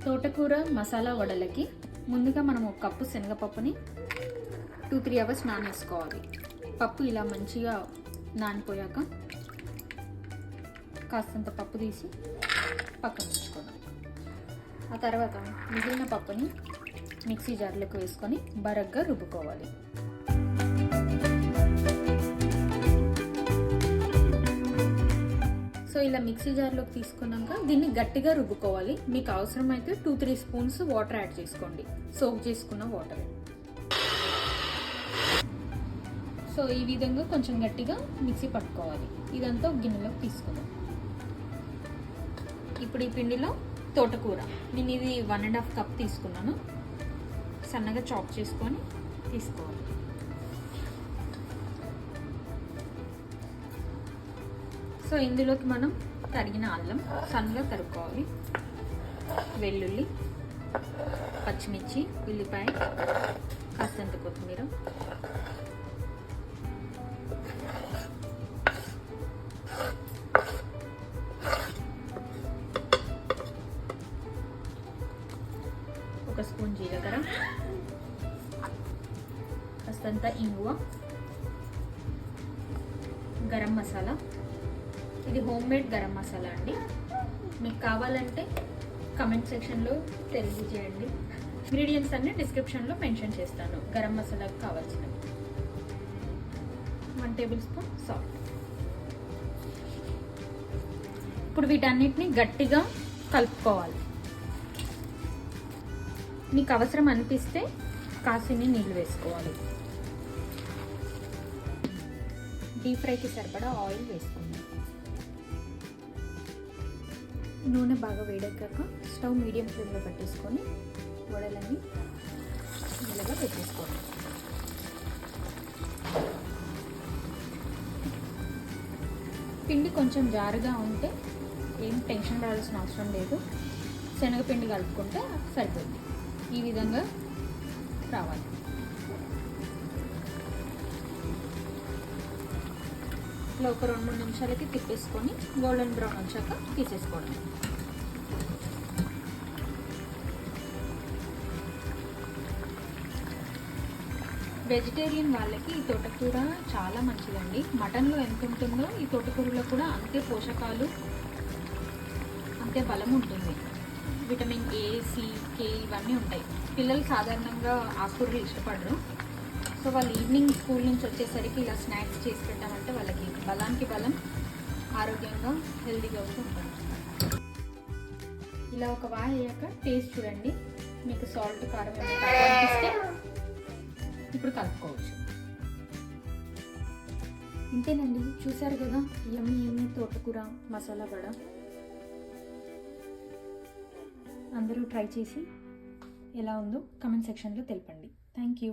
తోటకూర మసాలా వడలకి ముందుగా మనం ఒక కప్పు శనగపప్పుని 2-3 అవర్స్ నానేసుకోవాలి. పప్పు ఇలా మంచిగా నానిపోయాక కాస్తంత పప్పు తీసి పక్కన ఉంచుకోవాలి. ఆ తర్వాత మిగిలిన పప్పుని మిక్సీ జార్లోకి వేసుకొని బరగ్గా రుబ్బుకోవాలి. సో ఇలా మిక్సీ జార్లోకి తీసుకున్నాక దీన్ని గట్టిగా రుబ్బుకోవాలి. మీకు అవసరమైతే 2-3 స్పూన్స్ వాటర్ యాడ్ చేసుకోండి, సోక్ చేసుకున్న వాటర్. సో ఈ విధంగా కొంచెం గట్టిగా మిక్సీ పట్టుకోవాలి. ఇదంతా గిన్నెలోకి తీసుకుందాం. ఇప్పుడు ఈ పిండిలో తోటకూర నేను ఇది 1.5 కప్ తీసుకున్నాను. సన్నగా చాప్ చేసుకొని తీసుకోవాలి. సో ఇందులోకి మనం తరిగిన అల్లం సన్నగా తరుక్కోవాలి, వెల్లుల్లి, పచ్చిమిర్చి, ఉల్లిపాయ, కాస్తంత కొత్తిమీర, ఒక స్పూన్ జీలకర్ర, కాస్తంత ఇంగువ, గరం మసాలా. ఇది హోమ్ మేడ్ గరం మసాలా అండి. మీకు కావాలంటే కమెంట్ సెక్షన్లో తెలియజేయండి. ఇంగ్రీడియంట్స్ అన్ని డిస్క్రిప్షన్లో మెన్షన్ చేస్తాను. గరం మసాలాకు కావాల్సినవి 1 టేబుల్ స్పూన్ సాల్ట్. ఇప్పుడు వీటన్నిటిని గట్టిగా కలుపుకోవాలి. మీకు అవసరం అనిపిస్తే కాసిని నీళ్ళు వేసుకోవాలి. డీప్ ఫ్రైకి సరిపడా ఆయిల్ వేసుకుందాం. నూనె బాగా వేడెక్కాక స్టవ్ మీడియం ఫ్లేమ్లో పెట్టేసుకొని వడలన్నీ మెల్లగా పెట్టేసుకోవాలి. పిండి కొంచెం జారుగా ఉంటే ఏం టెన్షన్ పడాల్సిన అవసరం లేదు. శనగపిండి కలుపుకుంటే సరిపోతుంది. ఈ విధంగా రావాలి. ఇట్లా ఒక 2-3 నిమిషాలకి తిప్పేసుకొని గోల్డెన్ బ్రౌన్ వచ్చాక తీసేసుకోవడం. వెజిటేరియన్ వాళ్ళకి ఈ తోటకూర చాలా మంచిదండి. మటన్లో ఎంత ఉంటుందో ఈ తోటకూరలో కూడా అంతే పోషకాలు, అంతే బలం ఉంటుంది. విటమిన్ ఏ, సి, కే ఇవన్నీ ఉంటాయి. పిల్లలు సాధారణంగా ఆకుకూరలు ఇష్టపడరు. సో వాళ్ళు ఈవినింగ్ స్కూల్ నుంచి వచ్చేసరికి ఇలా స్నాక్స్ చేసి పెట్టామంటే వాళ్ళకి బలానికి బలం, ఆరోగ్యంగా హెల్తీగా ఉంటారు. ఇలా ఒక వాయి అయ్యాక టేస్ట్ చూడండి. మీకు సాల్ట్, కారం అనిపిస్తే ఇప్పుడు కలుపుకోవచ్చు. ఇంతేనండి, చూసారు కదా యమ్మీ తోటకూర మసాలా వడ. అందరూ ట్రై చేసి ఎలా ఉందో కమెంట్ సెక్షన్లో తెలపండి. Thank you.